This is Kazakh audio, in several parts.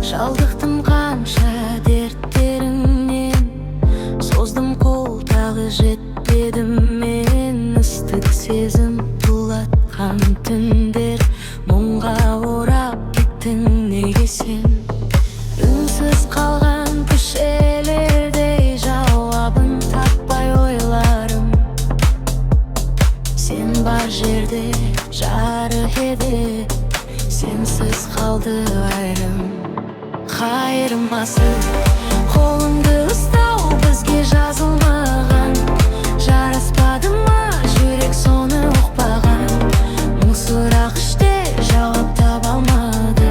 Жалдықтым қанша дерттеріңнен, создым қол, тағы жетпедім мен. Ыстық сезім тулатқан түндер, мұңға орап кеттің неге сен? Үнсіз қалған көшелердей, жауабын таппай ойларым. Сен бар жерде жарық еді, сенсіз қалды айрым. Қайырмасыз қолыңды ұстау бізге жазылмаған. Жараспады ма жүрек соны ұқпаған? Мың сұрақ іште жауап таба алмады,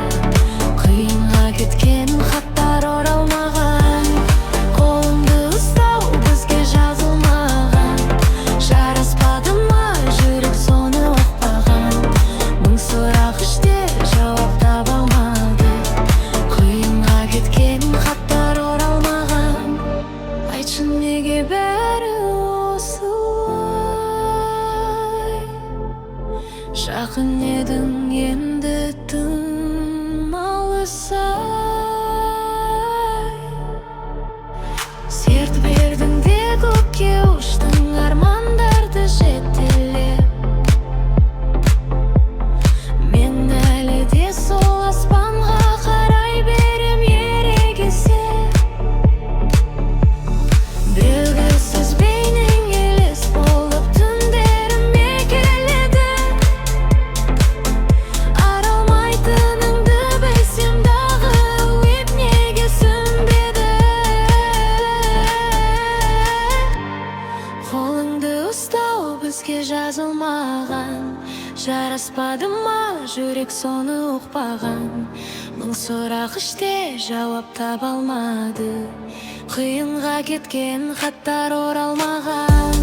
қиынға кеткен хаттар оралмаған. Қолыңды ұстау бізге жазылмаған. Жараспады ма жүрек соны ұқпаған? Мың сұрақ іште жауап таба алмады, қиынға кеткен хаттар оралмаған. Айтшы неге бәрі осылай? Жақын едің, енді тым алысай. Серт бердің де көкке ұштың, армандарды жетелеп. Мен әлі де сол аспанға қарай берем ерегесе. Белгісіз бейнең елес болып түндеріме келеді. Аралмайтыныңды білсем дағы, өт неге сөнбеді? Қолыңды ұстау бізге жазылмаған. Жараспады ма жүрек соны ұқпаған? Мың сұрақ іште жауап таба алмады, қиынға кеткен хаттар оралмаған.